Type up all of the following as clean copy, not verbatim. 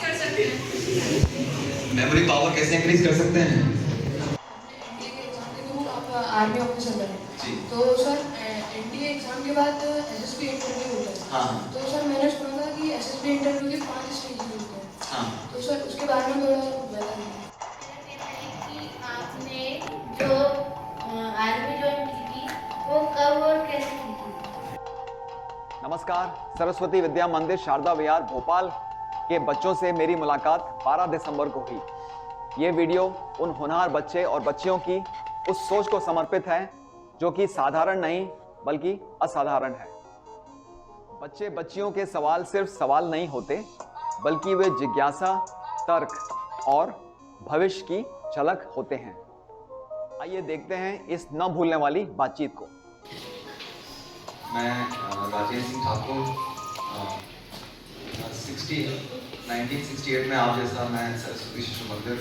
कर सकते हैं? मेमोरी पावर कैसे इंक्रीज कर सकते हैं? एनडीए के एग्जाम के थ्रू आप आर्मी ऑफिसर बने जी। तो सर एनडीए एग्जाम के बाद एसएसबी इंटरव्यू होता है। हाँ तो सर मैंने सुना था कि एसएसबी इंटरव्यू के 5 स्टेज होते हैं। हाँ। तो सर उसके बारे में थोड़ा बताइए। कि आपने जो आर्मी ज्वाइन की थी वो कब और कैसे की थी? नमस्कार। सरस्वती विद्या मंदिर शारदा विहार भोपाल के बच्चों से मेरी मुलाकात 12 दिसंबर को हुई। ये वीडियो उन होनहार बच्चे और बच्चियों की उस सोच को समर्पित है जो कि साधारण नहीं बल्कि असाधारण है। बच्चे बच्चियों के सवाल सिर्फ सवाल नहीं होते बल्कि वे जिज्ञासा, तर्क और भविष्य की झलक होते हैं। आइए देखते हैं इस न भूलने वाली बातचीत को। मैं राजेश सिंह ठाकुर 1968 में आप जैसा मैं सरस्वती शिशु मंदिर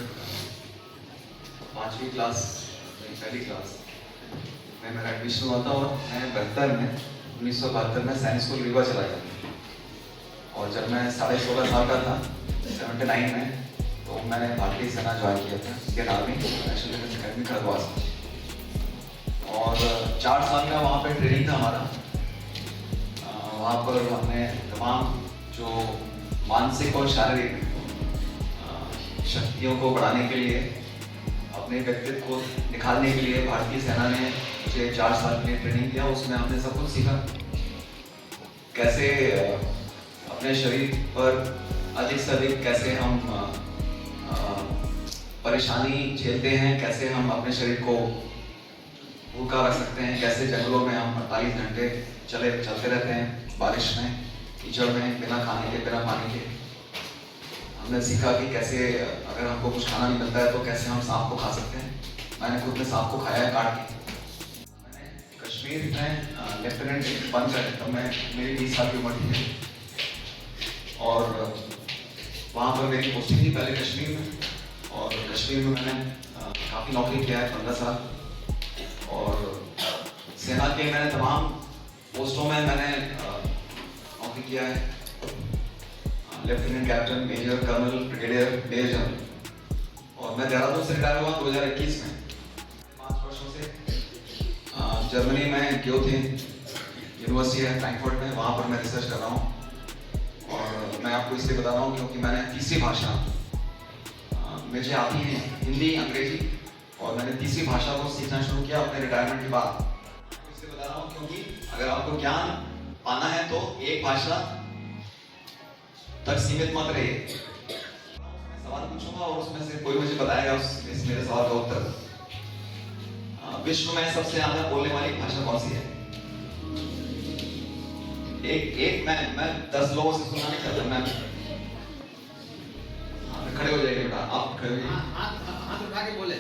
5वीं क्लास पहली क्लास में मेरा एडमिशन हुआ था और मैं 1972 में सैनिक स्कूल रीवा चला गया। और जब मैं 16.5 साल का था 79 में तो मैंने भारतीय सेना ज्वाइन किया था, Indian army national defence academy Khadakwasla में। और 4 साल का वहाँ पे ट्रेनिंग था हमारा। वहाँ पर हमने तमाम जो मानसिक और शारीरिक शक्तियों को बढ़ाने के लिए, अपने व्यक्तित्व को निखारने के लिए भारतीय सेना ने मुझे 4 साल के लिए ट्रेनिंग दिया। उसमें हमने सब कुछ सीखा, कैसे अपने शरीर पर अधिक से अधिक कैसे हम परेशानी झेलते हैं, कैसे हम अपने शरीर को भूखा रख सकते हैं, कैसे जंगलों में हम 48 घंटे चलते रहते हैं, बारिश में, कीचड़ में, बिना खाने के, बिना पानी के। हमने सीखा कि कैसे अगर हमको कुछ खाना नहीं मिलता है तो कैसे हम सांप को खा सकते हैं। मैंने खुद ने सांप को खाया है काट के। मैंने कश्मीर में लेफ्टिनेंट बन कर तब मैं मेरी 20 साल की उम्र थी और वहाँ पर मेरी पोस्टिंग थी पहले कश्मीर में। और कश्मीर में मैंने काफ़ी नौकरी किया है 15 साल। और सेना के मैंने तमाम पोस्टों में मैंने नौकरी किया है, lieutenant captain, major, colonel, brigadier, major general. और मैं देहरादून से रिटायर हुआ 2021 में। 5 वर्षों से जर्मनी में ग्योथिन यूनिवर्सिटी है फ्रैंकफर्ट में, वहाँ पर मैं रिसर्च कर रहा हूँ। और मैं आपको इसलिए बता रहा हूँ क्योंकि मैंने तीसरी भाषा मुझे आती है हिंदी, अंग्रेजी, और मैंने तीसरी भाषा को सीखना शुरू किया अपने रिटायरमेंट के बाद। इसलिए बता रहा हूँ क्योंकि अगर आपको ज्ञान पाना है तो एक भाषा तक सीमित मत रहिए। मैं सवाल पूछूंगा और उसमें से कोई मुझे बताएगा इस मेरे सवाल का उत्तर। विश्व में सबसे ज्यादा बोलने वाली भाषा कौन सी है? एक मैं 10 लोगों से सुनना नहीं चाहता। मैं खड़े हो जाइए बेटा, आप खड़े हो जाइए। हाथ उठा के बोले।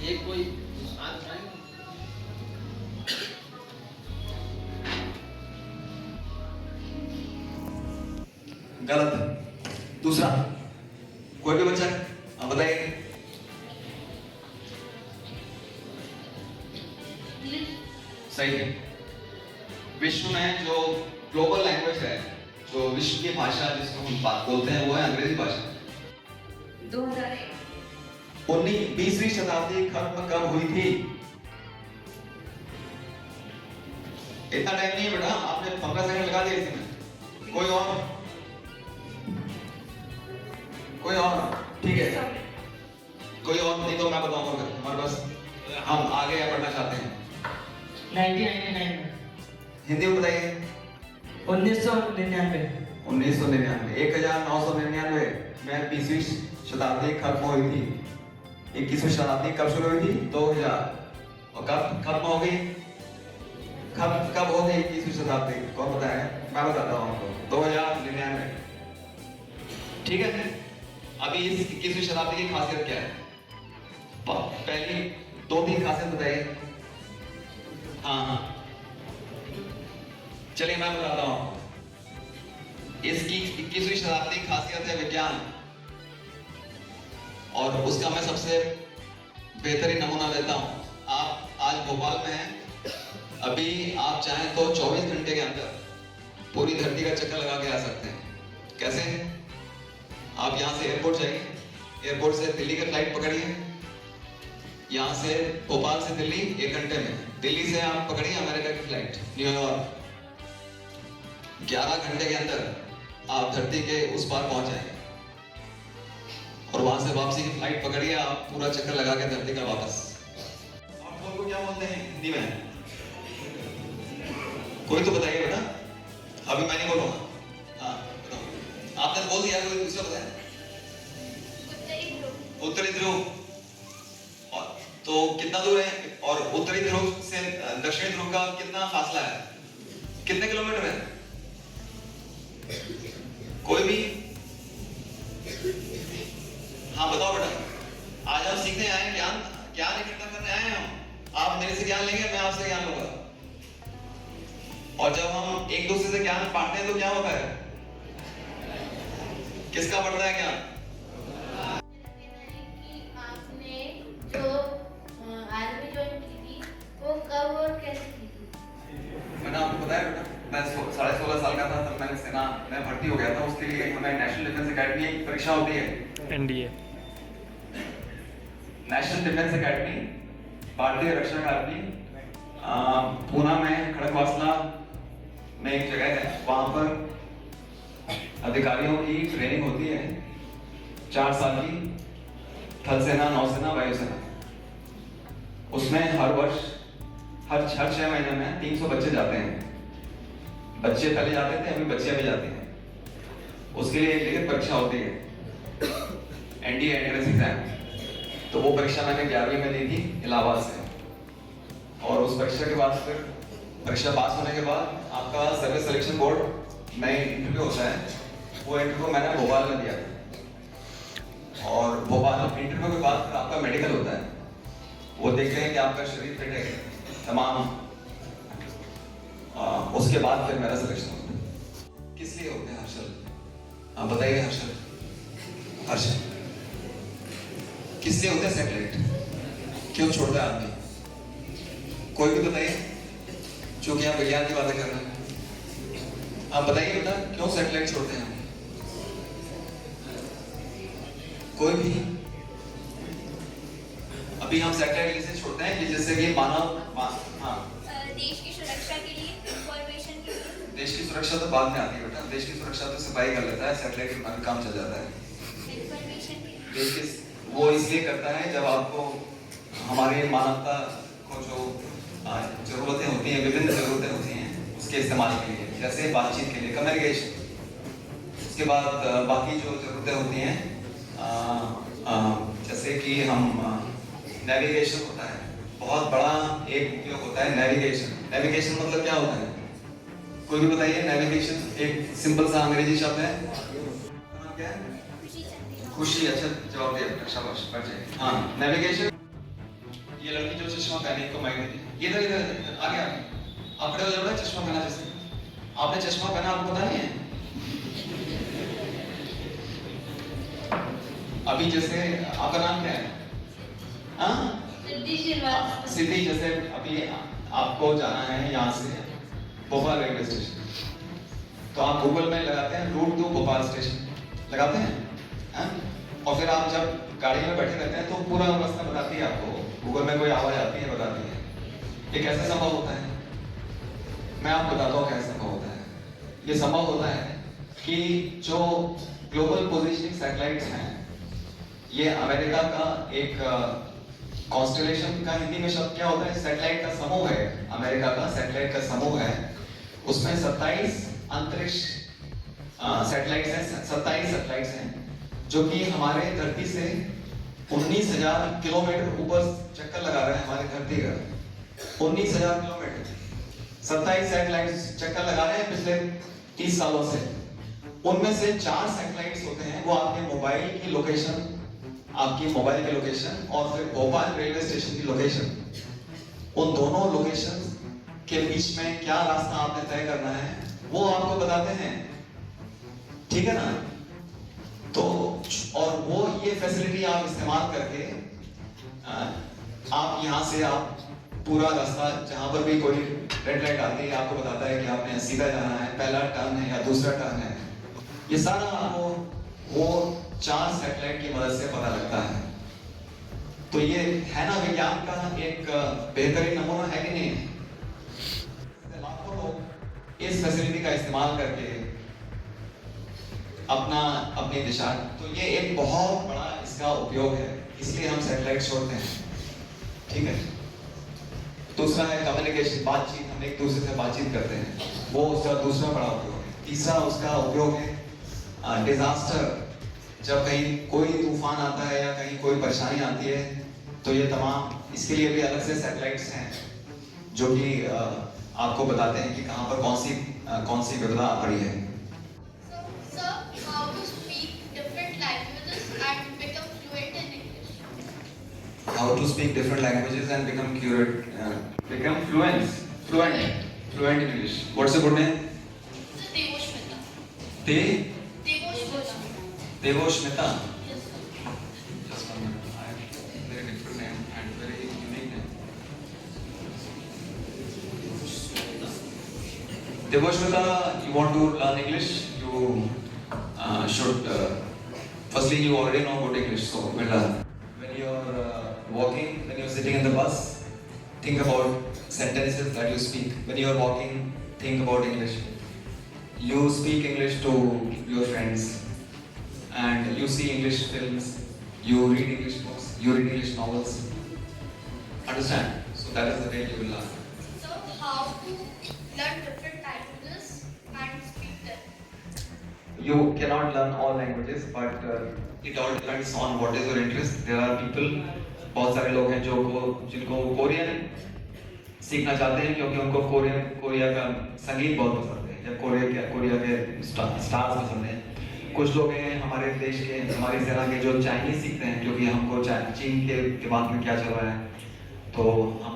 एक कोई हाथ उठाएगा। गलत। दूसरा कोई भी बच्चा बताइए। सही है। विश्व में जो ग्लोबल लैंग्वेज है, जो विश्व की भाषा जिसको हम बात बोलते हैं, वो है अंग्रेजी भाषा। 20वीं शताब्दी खत्म कब हुई थी? इतना टाइम नहीं है बेटा, आपने 15 सेकंड लगा दिए इसमें। कोई और? ठीक है, कोई और नहीं तो मैं बताऊंगा। हमारे पास हम आगे बढ़ना चाहते हैं। 1999 में। हिंदी में बताइए। 1999। 1999 में 20वीं शताब्दी खत्म हुई थी। 21वीं शताब्दी कब शुरू हुई थी? 2000। और कब खत्म हो गई? कब हो गई 21वीं शताब्दी? कौन बताएगा? मैं बताता हूँ आपको। 2099। ठीक है। अभी इस 21वीं शताब्दी की खासियत क्या है? पहली 2-3 खासियत बताइए। हाँ, चलिए मैं बताता हूँ। इसकी 21वीं शताब्दी की खासियत है विज्ञान, और उसका मैं सबसे बेहतरीन नमूना देता हूँ। आप आज भोपाल में हैं, अभी आप चाहें तो 24 घंटे के अंदर पूरी धरती का चक्कर लगा के आ सकते हैं। कैसे? आप यहाँ से एयरपोर्ट जाइए, एयरपोर्ट से दिल्ली का फ्लाइट पकड़िए, यहाँ से भोपाल से दिल्ली 1 घंटे में, दिल्ली से आप पकड़िए अमेरिका की फ्लाइट न्यूयॉर्क, 11 घंटे के अंदर आप धरती के उस पार पहुंच जाएंगे और वहां से वापसी की फ्लाइट पकड़िए, आप पूरा चक्कर लगा के धरती का वापस। आप फोन को क्या बोलते हैं हिंदी में? कोई तो बताइए बेटा, अभी मैं नहीं बोलूंगा। हाँ बताओ, आपने तो बोल दिया, कोई दूसरा बताया? उत्तरी ध्रुव। और तो कितना दूर है? और उत्तरी ध्रुव से दक्षिणी ध्रुव का कितना फासला है? कितने किलोमीटर है? कोई भी? हाँ बताओ बेटा। आज हम सीखने आए हैं, ज्ञान इकट्ठा करने आए हैं हम। आप मेरे से ज्ञान लेंगे, मैं आपसे ज्ञान लूंगा। और जब हम एक दूसरे से ज्ञान बांटते हैं तो क्या होता है? किसका बढ़ता है ज्ञान? आपने जो आर्मी ज्वाइन की थी वो कब और कैसे की थी? मैंने आपको बताया बेटा, मैं 16.5 साल का था तब मैंने सेना में भर्ती हो गया था। उसके लिए हमें नेशनल डिफेंस एकेडमी एक परीक्षा होती है, एनडीए, नेशनल डिफेंस एकेडमी, भारतीय रक्षा अकादमी, पूना में खड़गवासला में एक जगह है, वहां पर अधिकारियों की ट्रेनिंग होती है 4 साल की, थल सेना, नौसेना, वायुसेना। उसमें हर वर्ष हर 6 महीने में 300 बच्चे जाते हैं। बच्चे पहले जाते थे, अभी बच्चियां भी जाती हैं। उसके लिए एक लिखित परीक्षा होती है, एनडीए एंट्रेंस एग्जाम। तो वो परीक्षा मैंने 11वीं में दी थी इलाहाबाद से, और उस परीक्षा के बाद फिर परीक्षा पास होने के बाद आपका सर्विस सिलेक्शन बोर्ड में इंटरव्यू होता है। वो इंटरव्यू मैंने भोपाल में दिया था, और भोपाल इंटरव्यू के बाद फिर आपका मेडिकल होता है। वो देखते हैं कि आपका शरीर फिट है तमाम, उसके बाद फिर मेरा सिलेक्शन होता है। किस लिए होते हैं हर्षल? आप बताइए हर्षल। हर्षल किस लिए होते हैं सैटेलाइट? क्यों छोड़ता है आदमी? कोई भी बताइए, जो कि आप विज्ञान की बातें कर रहे हैं। आप बताइए बेटा, क्यों सैटेलाइट छोड़ते हैं? कोई भी? अभी हम सैटेलाइट इसलिए छोड़ते हैं कि जिससे कि मानव, हाँ, देश की सुरक्षा के लिए, इंफॉर्मेशन के लिए। देश की सुरक्षा तो बाद में आती है बेटा, देश की सुरक्षा तो सिपाही कर लेता है, सैटेलाइट का काम चल जाता है। इंफॉर्मेशन के लिए। देश की वो इसलिए करता है जब आपको हमारी मानवता को जो जरूरतें होती हैं, विभिन्न जरूरतें होती हैं, उसके इस्तेमाल के लिए, जैसे बातचीत के लिए, कम्युनिकेशन। उसके बाद बाकी जो जरूरतें होती हैं, जैसे कि हम नेविगेशन होता है, बहुत बड़ा एक उपयोग होता है नेविगेशन। नेविगेशन मतलब क्या होता है? कोई भी बताइए। नेविगेशन एक सिंपल सा अंग्रेजी शब्द है, क्या है? खुशी। अच्छा जवाब दिया, शाबाश, बढ़ जाए। हाँ, नेविगेशन। ये लड़की जो चश्मा पहने को माइक दीजिए, इधर इधर आगे आगे, आप खड़े हो जाओ, चश्मा पहना। जैसे आपने चश्मा पहना, आपको पता नहीं है? अभी जैसे आपका नाम क्या है? हाँ, सिद्धि। जैसे अभी आपको जाना है यहाँ से भोपाल रेलवे स्टेशन, तो आप गूगल में लगाते हैं रूट टू भोपाल स्टेशन, लगाते हैं, हाँ? और फिर आप जब गाड़ी में बैठे रहते हैं तो पूरा रास्ता बताती है आपको, गूगल में कोई आवाज आती है बताती है। ये कैसे संभव होता है? मैं आपको बताता हूँ कैसे संभव होता है। ये संभव होता है कि जो ग्लोबल पोजिशनिंग सैटेलाइट्स हैं, ये अमेरिका का एक कॉन्स्टेलेशन का हिंदी में शब्द क्या होता है? सैटेलाइट का समूह है, अमेरिका का सैटेलाइट का समूह है। उसमें 27 अंतरिक्ष सैटेलाइट्स हैं, 27 सैटेलाइट्स हैं, जो कि हमारे धरती से 19,000 किलोमीटर ऊपर चक्कर लगा रहे हैं हमारी धरती का। 19,000 किलोमीटर 27 सैटेलाइट्स चक्कर लगा रहे हैं पिछले 30 सालों से। उनमें से 4 सैटेलाइट्स होते हैं, वो आपके मोबाइल की लोकेशन, आपकी मोबाइल की लोकेशन और फिर भोपाल रेलवे स्टेशन की लोकेशन, उन दोनों लोकेशन के बीच में क्या रास्ता आपने तय करना है वो आपको बताते हैं, ठीक है ना? तो और वो ये फैसिलिटी आप इस्तेमाल करके आप यहाँ से आप पूरा रास्ता, जहां पर भी कोई रेड लाइट आती है, आपको बताता है कि आपने सीधा जाना है, पहला टर्न है या दूसरा टर्न है। ये सारा आपको वो 4 सैटेलाइट की मदद से पता लगता है। तो ये है ना विज्ञान का एक बेहतरीन नमूना है कि नहीं? लाखों लोग इस फैसिलिटी का इस्तेमाल करके अपनी दिशा, तो ये एक बहुत बड़ा इसका उपयोग है, इसलिए हम सैटेलाइट छोड़ते हैं। ठीक है। दूसरा है कम्युनिकेशन, बातचीत, हम एक दूसरे से बातचीत करते हैं, वो उसका दूसरा बड़ा उपयोग है। तीसरा उसका उपयोग है डिजास्टर, जब कहीं कोई तूफान आता है या कहीं कोई परेशानी आती है, तो ये तमाम, इसके लिए भी अलग से सैटेलाइट्स हैं जो कि आपको बताते हैं कि कहाँ पर कौन सी विपदा पड़ी है। So, how to speak different languages and become fluent in English? How to speak different languages and become fluent in English. What's the good name? So, Devoshmita. Devoshmita. Devoshmita. Devoshmita. Yes, sir. Just one minute. I have very different name and very unique name. Devoshmita, you want to learn English? You should. Firstly, you already know good English, so well done. When you're walking, when you're sitting in the bus, think about sentences that you speak. When you're walking, think about English. You speak English to your friends, and you see English films, you read English books, you read English novels. Understand? So that is the way you will learn. So, how to learn different languages and speak them? You cannot learn all languages, but it all depends on what is your interest. There are people, बहुत सारे लोग हैं जिनको Korean सीखना चाहते हैं क्योंकि उनको कोरिया का संगीत बहुत पसंद है, या कोरिया के स्टार्स पसंद हैं। कुछ लोग हैं हमारे देश के, हमारी सेना के, जो चाइनीज सीखते हैं क्योंकि हमको चीन के दिमाग में क्या चल रहा है, तो हम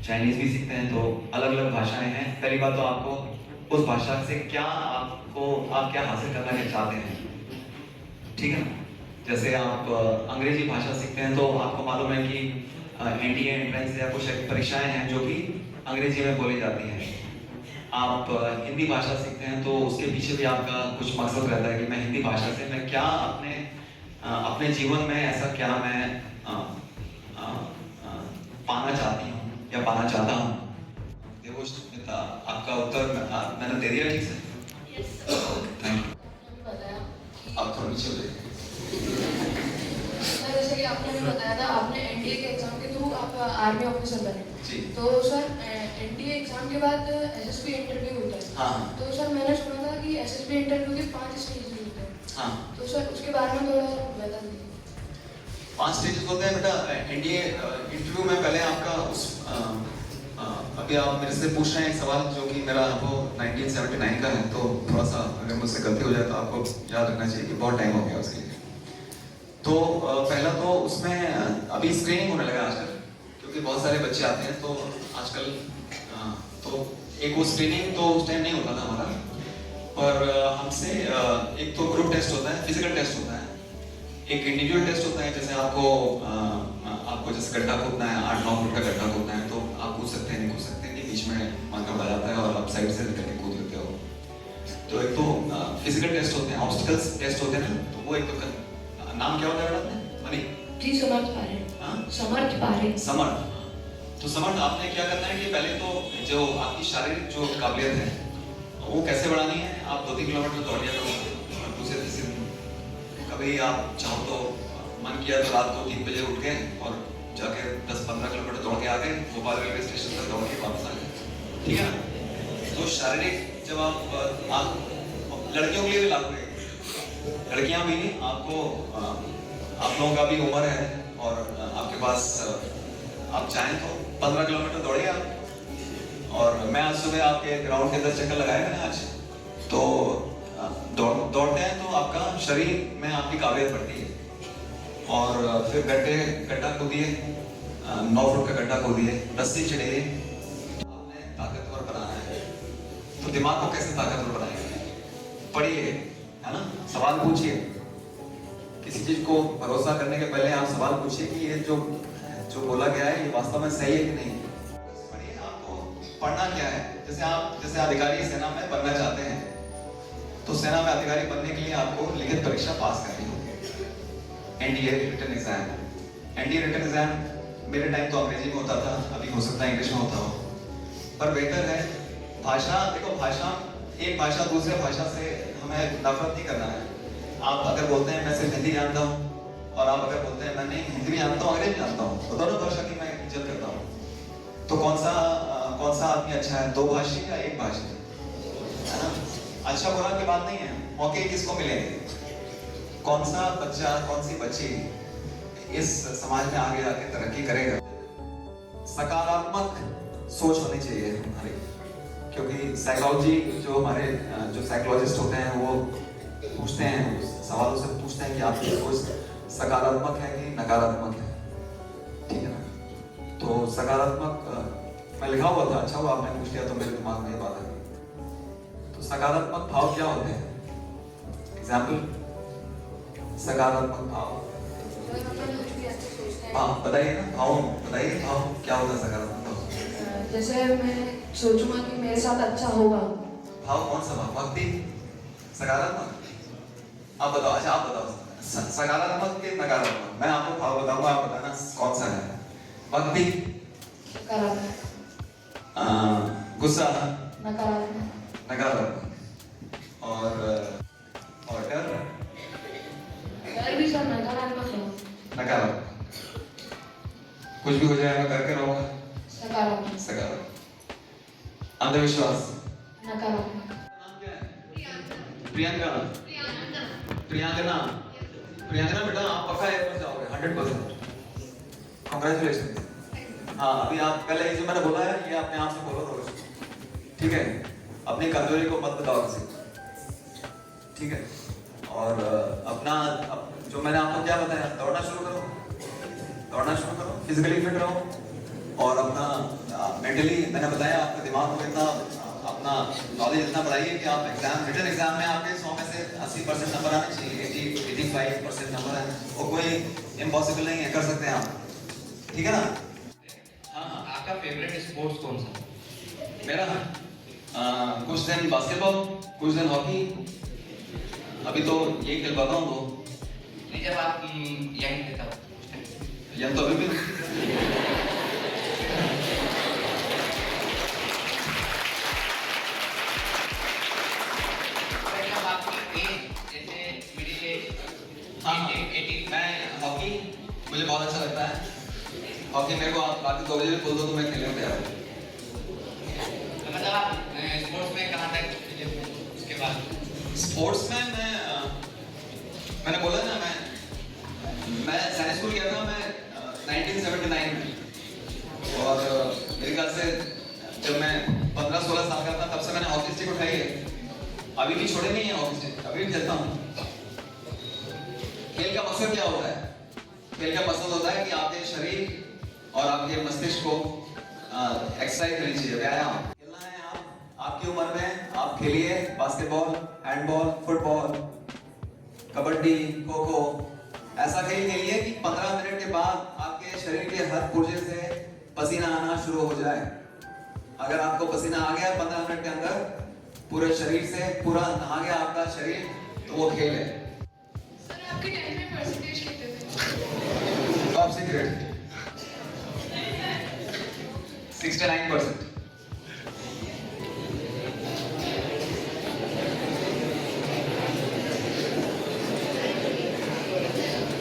चाइनीज भी सीखते हैं। तो अलग अलग भाषाएं हैं। पहली बात तो आपको उस भाषा से आप क्या हासिल करना चाहते हैं, ठीक है ना? जैसे आप अंग्रेजी भाषा सीखते हैं तो आपको मालूम है कि एनडीए एंट्रेंस या कुछ परीक्षाएं हैं जो कि अंग्रेजी में बोली जाती हैं। आप हिंदी भाषा सीखते हैं तो उसके पीछे भी आपका कुछ मकसद रहता है कि मैं हिंदी भाषा से मैं क्या अपने जीवन में ऐसा क्या मैं पाना चाहती हूँ या पाना चाहता हूँ। देवोष्मिता, आपका उत्तर मैंने दे दिया ठीक से? Yes, sir. Thank you. आप थोड़ा नीचे हो जाइए। सर, जैसे कि आपने हमें बताया था, आपने एनडीए के एग्जाम के थ्रू आप आर्मी ऑफिसर बने। जी। तो सर, एनडीए एग्जाम के बाद एसएसबी इंटरव्यू होता है। हाँ। तो सर, मैंने सुना था कि एसएसबी इंटरव्यू के 5 स्टेजेस होते हैं। हाँ। तो सर, उसके बारे में थोड़ा बता दीजिए। 5 स्टेजेस होते हैं बेटा एनडीए इंटरव्यू में। पहले आपका अभी आप मेरे से पूछ रहे हैं एक सवाल जो कि मेरा आपको 1979 का है, तो थोड़ा सा अगर मुझसे गलती हो जाए तो आपको याद रखना चाहिए कि बहुत टाइम हो गया उसके लिए। तो पहला तो उसमें अभी स्क्रीनिंग होने लगा आजकल, क्योंकि बहुत सारे बच्चे आते हैं तो आजकल तो एक वो स्क्रीनिंग तो उस टाइम नहीं होता था हमारा, पर हमसे एक तो ग्रुप टेस्ट होता है, फिजिकल टेस्ट होता है, एक इंडिविजुअल टेस्ट होता है। जैसे आपको जैसे गड्ढा खोदना है, 8-9 फुट का गड्ढा खोदना है, तो आप कूद सकते हैं, नहीं कूद सकते हैं, बीच में मार्कर बढ़ा जाता है और आप साइड से करके कूद लेते हो। तो एक तो फिजिकल टेस्ट होते हैं, ऑब्स्टिकल्स टेस्ट होते हैं ना, तो वो एक तो नाम क्या होता है बेटा मनी? जी, समर्थ पारे। समर्थ पारे। समर्थ। तो समर्थ आपने क्या करना है कि पहले तो जो आपकी शारीरिक जो काबिलियत है वो कैसे बढ़ानी है। आप 2-3 किलोमीटर दौड़ लिया करो, और दूसरे तीसरे दिन कभी आप चाहो तो मन किया तो रात को 3 बजे उठ गए और जाके 10-15 किलोमीटर दौड़ के आ गए, भोपाल रेलवे स्टेशन तक दौड़ के वापस आ गए, ठीक है ना? तो शारीरिक जब आप लड़कियों के लिए भी लागू है, लड़कियां भी, आपको आप लोगों का भी उम्र है और आपके पास आप चाहें तो 15 किलोमीटर दौड़िए आप। और मैं आज सुबह आपके ग्राउंड के अंदर चक्कर लगाया मैंने आज, तो दौड़ते हैं तो आपका शरीर में आपकी काबिलियत बढ़ती है। और फिर गड्ढा कूदिए, 9 फुट का गड्ढा कूदिए, रस्सी चढ़िए। आपने ताकतवर बनाना है, तो दिमाग को कैसे ताकतवर बनाएंगे? पढ़िए, है ना, सवाल पूछिए। किसी चीज को भरोसा करने के पहले आप सवाल पूछिए कि ये जो बोला गया है ये वास्तव में सही है कि नहीं। पढ़िए, आपको पढ़ना क्या है। जैसे आप अधिकारी सेना में बनना चाहते हैं तो सेना में अधिकारी बनने के लिए आपको लिखित परीक्षा पास करनी होगी, NDA written exam. NDA written exam मेरे टाइम तो अंग्रेजी में होता था, अभी हो सकता है इंग्लिश में होता हो, पर बेहतर है भाषा। देखो भाषा, एक भाषा दूसरे भाषा से हमें नफरत नहीं करना है। आप अगर बोलते हैं मैं सिर्फ हिंदी जानता हूँ, और आप अगर बोलते हैं मैं नहीं हिंदी भी जानता हूँ अंग्रेजी जानता हूँ, तो दोनों भाषा की मैं इज्जत करता हूँ। तो कौन सा आदमी अच्छा है, दो भाषी या एक भाषी, है ना? अच्छा बुरा की बात नहीं है, मौके किसको मिलेंगे, कौन सा बच्चा कौन सी बच्ची इस समाज में आगे जाके तरक्की करेगा। सकारात्मक सोच होनी चाहिए हमारी, क्योंकि साइकोलॉजी जो हमारे जो साइकोलॉजिस्ट होते हैं वो पूछते हैं, सवालों से पूछते हैं कि आपकी सोच सकारात्मक है कि नकारात्मक है, ठीक है ना? तो सकारात्मक मैं लिखा हुआ था, अच्छा हुआ आपने पूछ लिया तो मेरे दिमाग में ये बात आ गई। तो सकारात्मक भाव क्या होते हैं? एग्जाम्पल, सकारात्मक भाव, हाँ बताइए ना, भाव बताइए, भाव क्या होता है सकारात्मक भाव? जैसे मैं सोचूंगा कि मेरे साथ अच्छा होगा। भाव कौन सा भाव? भक्ति, सकारात्मक? आप बताओ, अच्छा आप बताओ सकारात्मक के नकारात्मक, मैं आपको भाव बताऊंगा, आप बताना कौन सा है। भक्ति सकारात्मक, गुस्सा नकारात्मक, नकारात्मक, और डर डर भी सब नकारात्मक है। नकारात्मक। कुछ भी हो जाएगा करके रहोगा, सकारात्मक, सकारात्मक। अंधविश्वास, नकारात्मक। नाम क्या है? प्रियंका। प्रियंकना, प्रियंकना बेटा आप पक्का एयरपोर्ट जाओगे 100%। कांग्रेचुलेशन। हाँ अभी आप पहले जो मैंने बोला है ये अपने आप से बोलो रोज, ठीक है? अपनी कमजोरी को मत बताओ किसी को, ठीक है? और अपना जो मैंने आपको क्या बताया, दौड़ना शुरू करो, दौड़ना शुरू करो, फिजिकली फिट रहो, और अपना मेंटली मैंने बताया आपके दिमाग को इतना अपना नॉलेज इतना बढ़ाइए कि आप एग्जाम, रिटन एग्जाम में आपके 100 में से 80% नंबर आने चाहिए, 85% नंबर है, वो कोई इम्पॉसिबल नहीं है, कर सकते हैं आप, ठीक है ना? हाँ आपका फेवरेट स्पोर्ट्स कौन सा? मेरा कुछ दिन बास्केटबॉल, कुछ दिन हॉकी, अभी तो यही खेल पाता हूँ। तो नहीं, जब आप यंग थे तब? यंग तो अभी भी मैं हॉकी मुझे बहुत अच्छा लगता है। हॉकी मेरे को आप रात 2 बजे भी बोल दो तो मैं खेलने को तैयार हूँ। तो मतलब आप स्पोर्ट्स में कहाँ तक खेले हुए हैं? उसके बाद स्पोर्ट्स में मैंने बोला ना, मैं सैनिक स्कूल गया था मैं 1979 में, और मेरे ख्याल से जब मैं 15-16 साल का था तब से मैंने हॉकी स्टिक उठाई है, अभी भी छोड़े नहीं है हॉकी स्टिक, अभी भी खेलता हूँ। खेल का मकसद क्या होता है? खेल का मकसद होता है कि आपके शरीर और आपके मस्तिष्क को एक्सरसाइज करनी चाहिए, व्यायाम खेलना है। आपकी उम्र में आप खेलिए basketball, handball, football, kabaddi, kho kho, ऐसा खेल खेलिए कि 15 मिनट के बाद आपके शरीर के हर पुर्जे से पसीना आना शुरू हो जाए। अगर आपको पसीना आ गया 15 मिनट के अंदर पूरे शरीर से, पूरा नहा गया आपका शरीर, तो वो खेल है। सर आपके टाइम में परसेंटेज कितने थे? Top secret 69%।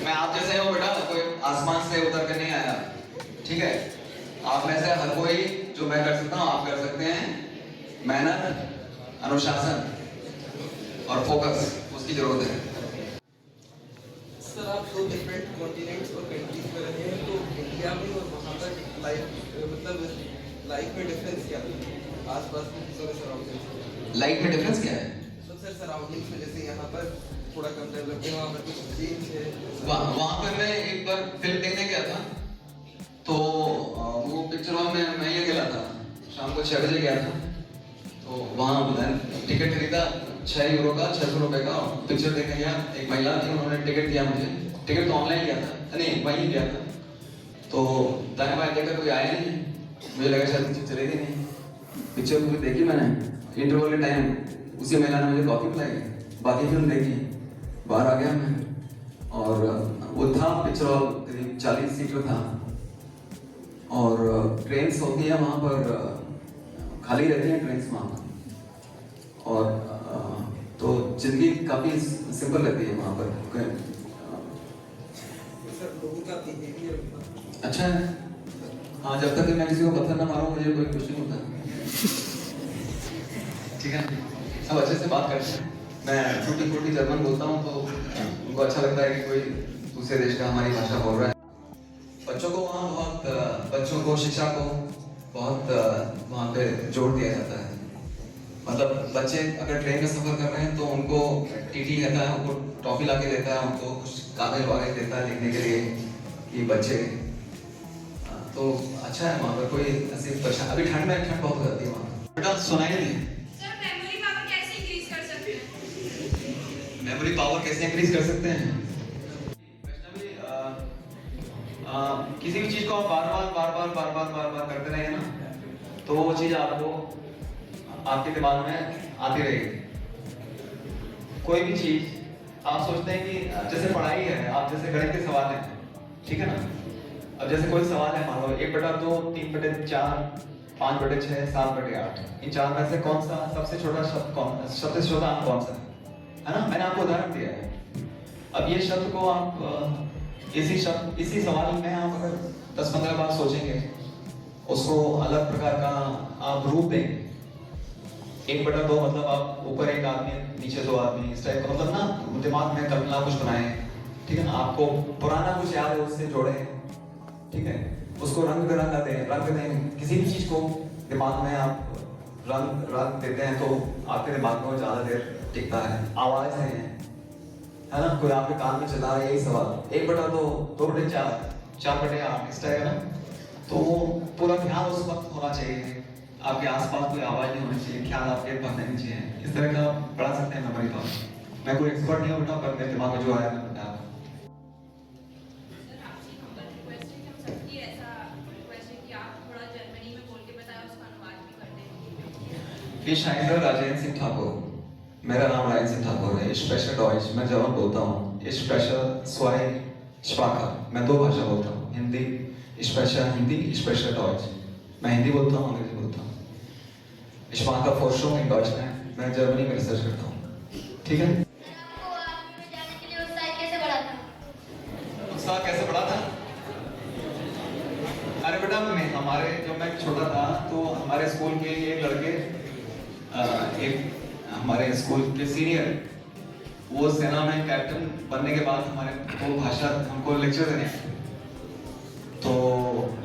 मैं आप जैसे हो बेटा, कोई आसमान से उतर कर नहीं आया, ठीक है? आप में से हर कोई जो मैं कर सकता हूँ आप कर सकते हैं। मेहनत, अनुशासन और फोकस, उसकी जरूरत है। सर आप 2 डिफरेंट कॉन्टिनेंट्स और कंट्रीज में रहे हैं, तो इंडिया में और वहाँ पर लाइफ में डिफरेंस क्या है? आसपास की चीज़ों में सराउंडिंग्स, लाइफ में डिफरेंस क्या है? तो सर सराउंडिंग्स में जैसे यहाँ पर थोड़ा कम डेवलप है, वहाँ पर कुछ चेंज है। वहाँ पर मैं एक बार फिल्म देखने गया था, तो वो पिक्चर हॉल में मैं ये गया था, शाम को 6 बजे गया था, तो वहाँ मैंने टिकट खरीदा 6 यूरो का, 600 रुपए का, पिक्चर देखने गया। एक महिला थी, उन्होंने टिकट दिया मुझे, टिकट तो ऑनलाइन लिया था, नहीं वहीं लिया था, तो दाएं बाएं देखकर कोई आया नहीं, मुझे लगा शायद पिक्चर चलेगी नहीं। पिक्चर पूरी देखी मैंने, इंटरवल के टाइम उसी महिला ने मुझे कॉफी पिलाई, बाकी फिल्म देखी, बाहर आ गया मैं, और वो था पिक्चर हॉल करीब 40 सीटर था, और ट्रेन्स होती है वहाँ पर, खाली रहती हैं ट्रेन्स वहाँ पर, और तो जिंदगी काफ़ी सिंपल रहती है वहाँ पर। सर लोगों का बिहेवियर अच्छा है, हाँ, जब तक मैं किसी को पत्थर ना मारूं मुझे कोई कुछ नहीं होता। ठीक है, सब अच्छे से बात करते हैं। मैं टूटी फूटी जर्मन बोलता हूँ तो उनको अच्छा लगता है कि कोई दूसरे देश का हमारी भाषा बोल रहा है। बच्चों को वहाँ बहुत, बच्चों को, शिक्षा को बहुत वहाँ पे जोर दिया जाता है। मतलब बच्चे अगर ट्रेन का सफर कर रहे हैं तो उनको टीटी कहता है, उनको टॉफी ला के देता है, उनको कुछ कागज वागज देता है लिखने के लिए कि बच्चे, तो अच्छा है वहाँ पर, कोई ऐसी परेशानी। अभी ठंड में ठंड बहुत हो जाती है वहाँ। बेटा सुनाई नहीं, सर मेमोरी पावर कैसे इंक्रीज कर सकते हैं? मेमोरी पावर कैसे इंक्रीज कर सकते हैं? किसी भी चीज को आप बार बार करते रहेंगे ना, तो वो चीज आपको आपके दिमाग में आती रहेगी। कोई भी चीज आप सोचते हैं कि जैसे पढ़ाई है, आप जैसे गणित के सवाल हैं, ठीक है ना, अब जैसे कोई सवाल है, मान लो 1/2, 3/4, 5/6, 7/8, इन चार में से कौन सा सबसे छोटा शब्द, सबसे छोटा अंक कौन सा है ना? मैंने आपको उदाहरण दिया है। अब ये शब्द को आप इसी सवाल में आप अगर 10-15 बार सोचेंगे, उसको अलग प्रकार का आप रूप देंगे। 1/2 मतलब आप ऊपर एक आदमी, नीचे 2 आदमी, इस टाइप का, मतलब ना दिमाग में कल्पना कुछ बनाए, ठीक है ना, आपको पुराना कुछ याद है उससे जोड़े, ठीक है, उसको रंग दें। किसी भी चीज को दिमाग में आप रंग देते हैं तो आपके दिमाग में ज्यादा देर टिकता है। आवाज है ना, कोई आपके कान में चला रहा है, यही सवाल 1/2, 2/4, 4/8, इस टाइप का ना, तो पूरा ध्यान उस वक्त होना चाहिए, आपके आसपास कोई आवाज नहीं होनी चाहिए, ख्याल आपके पास नहीं चाहिए। इस तरह का आप पढ़ा सकते हैं मेमोरी पावर। मैं कोई एक्सपर्ट नहीं हूँ बेटा, पर मेरे दिमाग में जो आया मैं बताया। सर आपसे हम्बल रिक्वेस्ट है कि हम सबकी ऐसा रिक्वेस्ट है कि आप थोड़ा जर्मनी में बोल के बताएं, उसका अनुवाद भी कर दें। Ich heiße राजेंद्र सिंह ठाकुर, मेरा नाम राजेंद्र सिंह ठाकुर है। Ich spreche Deutsch, मैं जर्मन बोलता हूँ। Ich spreche zwei Sprachen, मैं 2 भाषा बोलता हूँ, Hindi, Ich spreche Hindi, Ich spreche Deutsch, मैं हिंदी बोलता हूँ, अंग्रेजी बोलता हूँ। Ich mache Forschung in Deutschland, मैं जर्मनी में रिसर्च करता हूँ, ठीक है। आपको आर्मी में जाने के लिए उत्साह कैसे बढ़ा था? उत्साह कैसे बढ़ा था? अरे बेटा, जब मैं छोटा था तो हमारे स्कूल के एक लड़के, एक हमारे स्कूल के सीनियर, वो सेना में कैप्टन बनने के बाद हमको लेक्चर देने, तो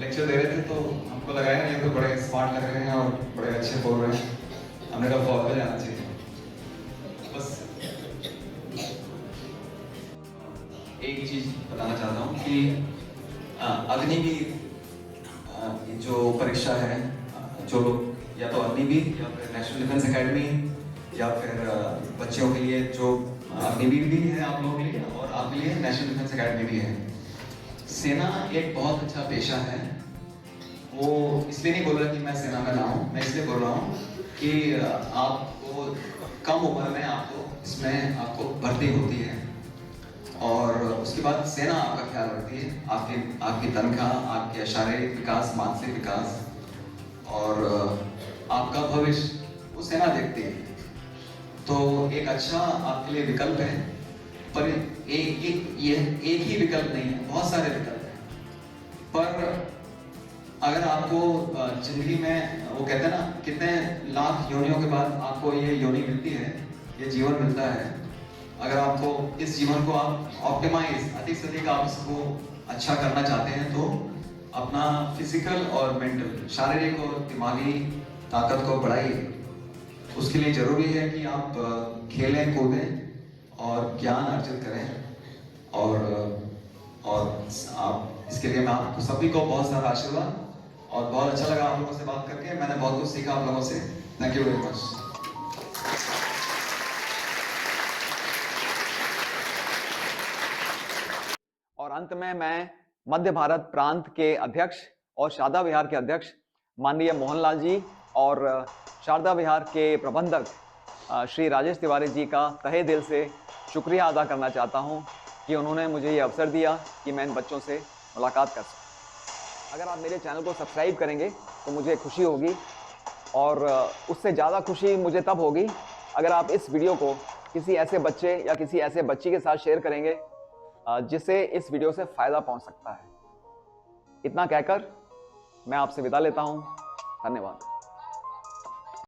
लेक्चर दे रहे थे, तो हमको लगाया ये तो बड़े स्मार्ट लग रहे हैं और बड़े अच्छे बोल रहे हैं, हमने कहा फौज में जाना चाहिए। बस एक चीज बताना चाहता हूँ कि अग्निवीर जो परीक्षा है, जो या तो अग्निवीर या फिर नेशनल डिफेंस एकेडमी, या फिर बच्चों के लिए जो अग्निवीर भी है आप लोगों के लिए, और आपके लिए नेशनल डिफेंस एकेडमी भी है। सेना एक बहुत अच्छा पेशा है। वो इसलिए नहीं बोल रहा कि मैं सेना में ना हूँ, मैं इसलिए बोल रहा हूँ कि आपको कम उम्र में इसमें आपको भर्ती होती है, और उसके बाद सेना आपका ख्याल रखती है, आपकी तनख्वाह, आपके शारीरिक विकास, मानसिक विकास और आपका भविष्य वो सेना देखती है। तो एक अच्छा आपके लिए विकल्प है, पर एक ही विकल्प नहीं है, बहुत सारे विकल्प हैं। पर अगर आपको जिंदगी में, वो कहते हैं ना, कितने लाख योनियों के बाद आपको ये योनि मिलती है, ये जीवन मिलता है। अगर आपको इस जीवन को आप ऑप्टिमाइज, अधिक से अधिक आप इसको अच्छा करना चाहते हैं, तो अपना फिजिकल और मेंटल, शारीरिक और दिमागी ताकत को बढ़ाइए। उसके लिए जरूरी है कि आप खेलें, कूदें और ज्ञान अर्जित करें, और आप इसके लिए मैं आपको सभी को बहुत सारा आशीर्वाद, और बहुत अच्छा लगा आप लोगों से बात करके, मैंने बहुत कुछ सीखा आप लोगों से। Thank you very much. और अंत में मैं मध्य भारत प्रांत के अध्यक्ष और शारदा विहार के अध्यक्ष माननीय मोहनलाल जी और शारदा विहार के प्रबंधक श्री राजेश तिवारी जी का तहे दिल से शुक्रिया अदा करना चाहता हूँ कि उन्होंने मुझे ये अवसर दिया कि मैं इन बच्चों से मुलाकात कर सकूँ। अगर आप मेरे चैनल को सब्सक्राइब करेंगे तो मुझे खुशी होगी, और उससे ज़्यादा खुशी मुझे तब होगी अगर आप इस वीडियो को किसी ऐसे बच्चे या किसी ऐसे बच्ची के साथ शेयर करेंगे जिससे इस वीडियो से फ़ायदा पहुंच सकता है। इतना कहकर मैं आपसे विदा लेता हूं। धन्यवाद।